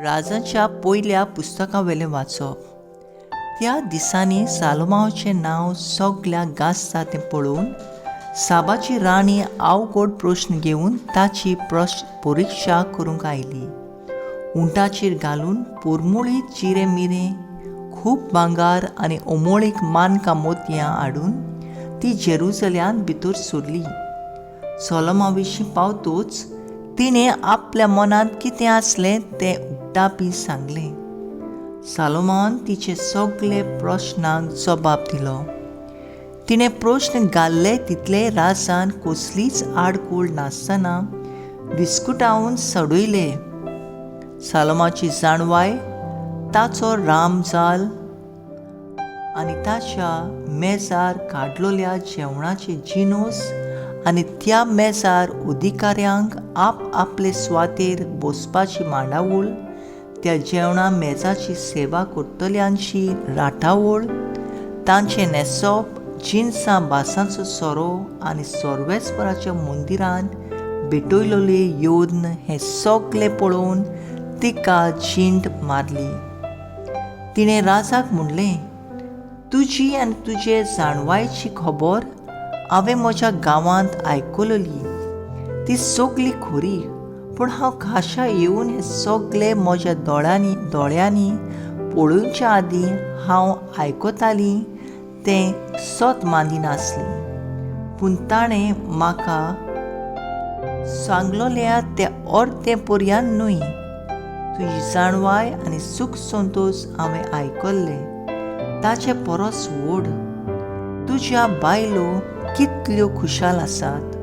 राजाच्या पयल्या पुस्तकावेलें वाचप. त्या दिसांनी सालोमाचें नांव सगळ्याक गाजता तें पळोवन साबाची राणी अवघड प्रश्न घेवन ताची परिक्षा करूंक आयली. उंटाचेर घालून पोरमुळीत चिरे मिरे खूब भांगार आनी ओमोळीक मानकां मोतयां हाडून ती जेरुसल्यांत भितर सरली. सोलोमा विशीं पावतूच तिणें आपल्या मनांत कितें आसलें तें उक्तापी सांगलें. सालोमान तिचे सगळे प्रश्नांक जबाब दिलो. तिणें प्रश्न घाल्ले तितले रासान कसलीच आडखळ नासतना विस्कुटावून सोडयले. सालोमाची जाणवाय, ताचो रामजाल आनी ताच्या मेजार काडलोल्या जेवणाचे जिनोस आनी त्या मेजार अधिकाऱ्यांक आप आपले सुवातेर बसपाची मांडावळ, त्या जेवणा मेजाची सेवा करतल्यांची राटावळ, तांचें न्हेसप, जिन्सां बासांचो सोरो आनी सर्वेस्पराच्या मंदिरांत भेटयलोले योद्न हें सगळें पळोवन तिका जींट मारली. तिणें राजाक म्हणलें, तुजी आनी तुजे जाणवायची खबर हांवें म्हज्या गांवांत आयकलोली. ती सगळी खरी, पूण हांव खाशा येवन हें सगळें म्हज्या दोळ्यांनी पळोवच्या आदीं हांव आयकतालीं तें सत मानिनासलीं. पूण ताणें म्हाका सांगलोल्या तें अर्दें पर्यंत न्हय. तुजी जाणवाय आनी सूख संतोश हांवें आयकल्ले ताचे परस व्हड. तुज्या बायलो कितल्यो खुशाल आसात.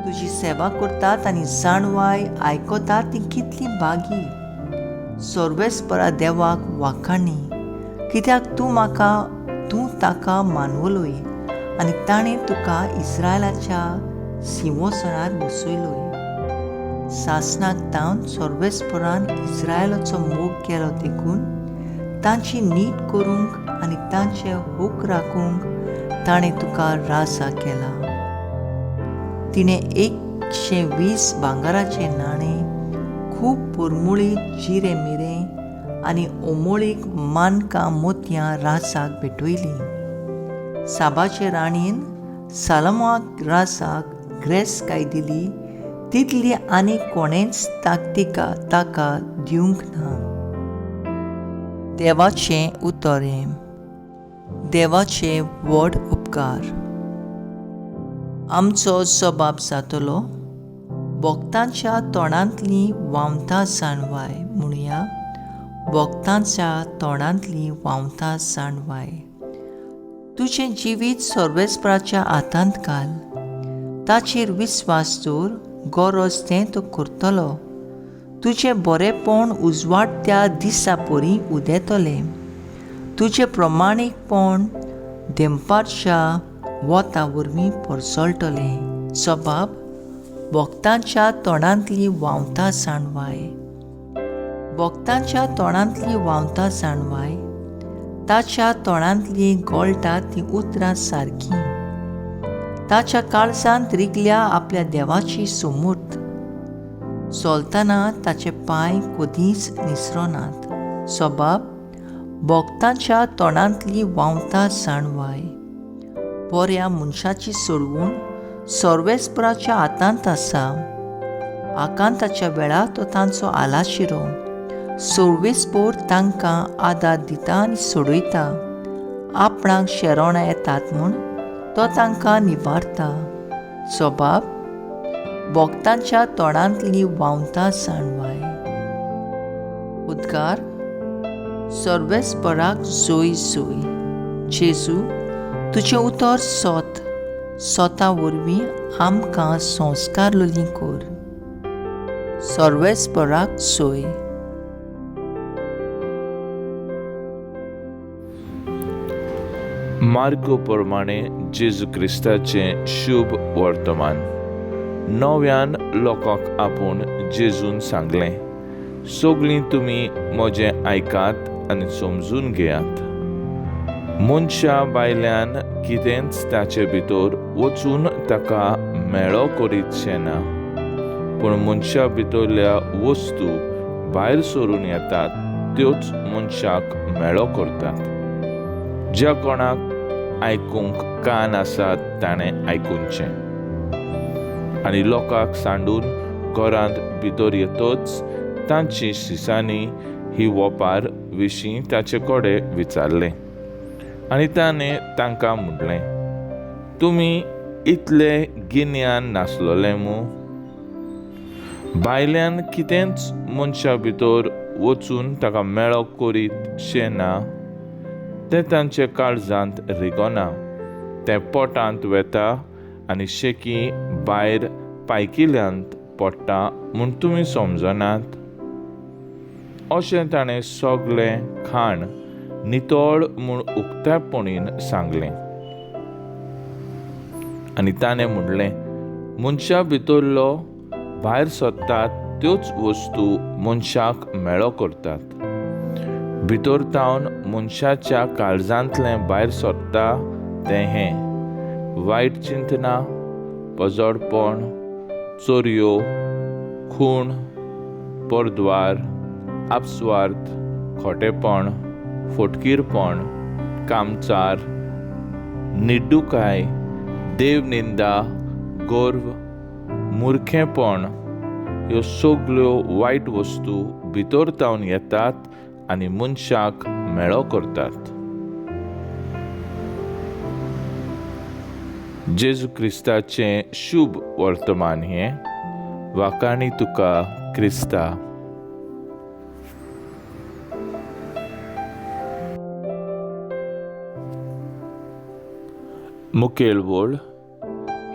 तुजी सेवा करतात आनी जाणवाय आयकतात ती कितली बागी. सर्वेस्परा देवाक वाखाणी, कित्याक तूं ताका मानवलोय आनी ताणें तुका इस्रायलाच्या सिंहासनार बसयलोय. सासणाक तावन सर्वेस्परान इस्रायलाचो मोग केलो देखून तांची नीट करूंक आनी तांचे हूक राखूंक ताणें तुका राजा केला. तिणें 120 भांगाराचे नाणे, खूब पोरमुळीत चिरे मिरे आनी ओमोळीक मानकां मोतयां राजाक भेटयलीं. साबाचे राणीन सालोमाक राजाक ग्रेस्त दिली तितली आनी कोणेंच ताका दिवंक ना. देवाचें उतोरें. देवाचे व्हड उपकार. आमचो जबाब जातलो, भक्तांच्या तोंडांतली वावता जाणवाय. म्हणुया, भक्तांच्या तोंडांतली वावता जाणवाय. तुजें जिवीत सर्वेस्पराच्या हातांत घाल. ताचेर विस्वास दवर, गरज तें तो करतलो. तुजें बरेपण उजवाडत्या दिसा परी उदेतलें. तुजें प्रमाणीकपण देंपारच्या वोता वरवीं परसळटलें. जबाब, भक्तांच्या तोंडांतली वावता जाणवाय. भक्तांच्या तोंडांतली वावता जाणवाय. ताच्या तोंडांतली गोळटात ती उतरां सारकीं. ताच्या काळजांत रिगल्या आपल्या देवाची समूर्त. चलतना ताचे पांय कधीच निसरनात. जबाब, भक्तांच्या तोंडांतली वावता जाणवाय. बऱ्या मनशाची सोडवून सर्वेस्पराच्या हातांत आसा. आकांताच्या वेळार तो तांचो आलाशिरो. सर्वेस्पर तांकां आदार दिता आनी सोडयता. आपणाक शेरोणां येतात म्हूण तो तांकां निवारता. जबाब, भक्तांच्या तोंडांतली वावता जाणवाय. उद्गार. सर्वेस्पराक जोय जोय. जेजू, तुजें उतर सोता वरवीं आमकां संस्कारलोलीं कर. सर्वेस्पराक जोय. मार्गो प्रमाणें जेजू क्रिस्ताचें शुभ वर्तमान. नव्यान लोकांक आपूण जेजून सांगलें, सगळीं तुमी म्हजें आयकात आनी समजून घेयात. मनशा भायल्यान कितेंच ताचे भितर वचून ताका मेळो करीतशें ना, पूण मनशा भितरल्या वस्तू भायर सरून येतात त्योच मनशाक मेळो करतात. ज्या कोणाक आयकूंक कान आसात ताणें आयकुचें. आनी लोकांक सांडून घरांत भितर येतच तांची शिसांनी ही वोपार विशीं ताचे कडेन विचारलें. आनी ताणें तांकां म्हणलें, तुमी इतले गिन्यान नासलोले मूं? भायल्यान कितेंच मनशा भितर वचून ताका मेळो करीत शे ना. तें तांचे काळजांत रिगोना. तें पोटांत वेता आनी शेकी भायर पायकिल्यांत पडटा म्हूण तुमी समजनात. अशें ताणें सगलें खाण नितळ म्हूण उक्तेपणीन सांगलें. आनी ताणें म्हणलें, मनशा भितरलो भायर सोदतात त्योच वस्तू मनशाक मेळो करतात. भितर तावन मनशाच्या काळजांतलें भायर सोदता तें हें: वायट चिंतना, पजोडपण, चोरयो, खूण, परद्वार, आपस्वार्थ, खोटेपण, फटकीरपण, कामचार, निड्डूकाय, देवनिंदा, गर्व, मुर्खेपण ह्यो सगल्यो वायट वस्तू भितर तावन येतात आनी मनशाक मेळो करतात. जेजू क्रिस्ताचें शुभ वर्तमान हें. वाकाणी तुका क्रिस्ता. मुखेल वळ.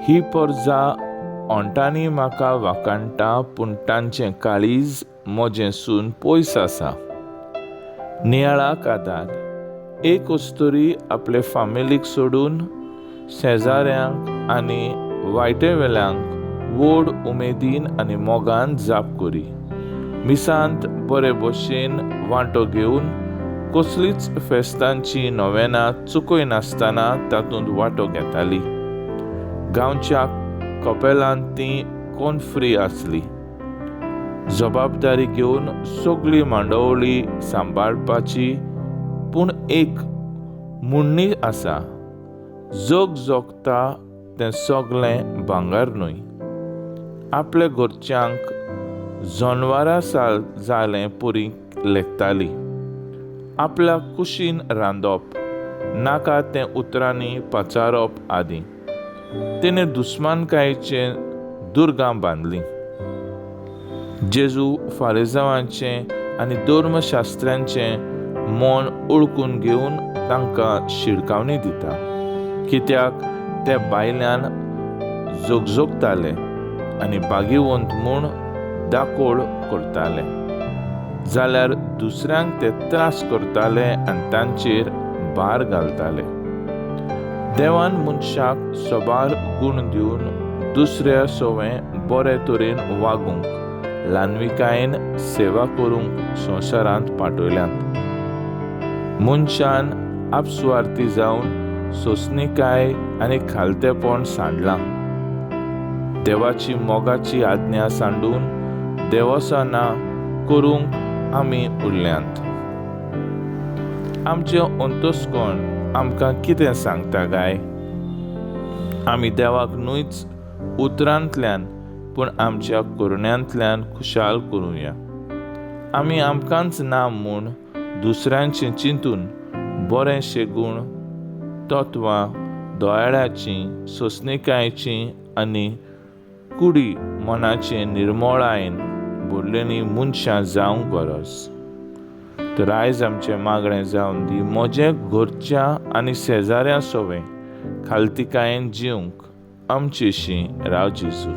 ही पर्जा ओंटांनी म्हाका वाकाणटा, पूण तांचें काळीज म्हजेसून पयस आसा. नियाळाक आदार. एक अस्तरी आपले फामिलीक सोडून शेजाऱ्यांक आनी वायटेवेल्यांक व्हड उमेदीन आनी मोगान जाप करी. मिसांत बरे भशेन वांटो घेवन कसलीच फेस्तांची नोवेनां चुकयनासतना तातूंत वांटो घेताली. गांवच्या कपेलांत ती कोण फ्री आसली. जबाबदारी घेवन सगळी मांडोवळी सांबाळपाची. पूण एक मुण्णी आसा: जग जोगता तें सगलें भांगार न्हय. आपल्या घरच्यांक जनवारां जालें पुरी लेखताली. आपल्या कुशीन रांदप, नाका तें उतरांनी पाचारप आदी. तिणें दुस्मानकायेचें दुर्गां बांदलीं. जेजू फारिसांवांचें आनी धर्मशास्त्रांचें मोन ओळखून घेवन तांकां शिडकावणी दिता. कित्याक ते भायल्यान जोगजोगताले आनी भागीवंत म्हूण दाखोळ करताले, जाल्यार दुसऱ्यांक ते त्रास करताले आनी तांचेर भार घालताले. देवान मनशाक सोबार गूण दिवन दुसऱ्या सोवें बरे तरेन वागूंक, ल्हानविकायेन सेवा करूंक संवसारांत पाठयल्यांत. मनशान आपस्वार्थी जावन सोंसणीकाय आनी खालतेपण सांडलां. देवाची मोगाची आज्ञा सांडून देवसानां करूंक आमी उरल्यांत. आमचें अंतस्कण आमकां कितें सांगता काय? आमी देवाक न्हूच उतरांतल्यान पूण आमच्या करण्यांतल्यान खुशाल करुया. आमी आमकांच ना म्हूण दुसऱ्यांचें चिंतून बरेंशे गूण, तत्वां, दोळ्याची, सोंसणीकायेची आनी कुडी मनाचे निर्मळायेन भरलेलीं मनशां जावंक गरज. तर आयज आमचें मागणें जावन दी, म्हजे घरच्या आनी शेजाऱ्यां सोवें खालतिकायेन जिवंक आमचेशी राव जेजू.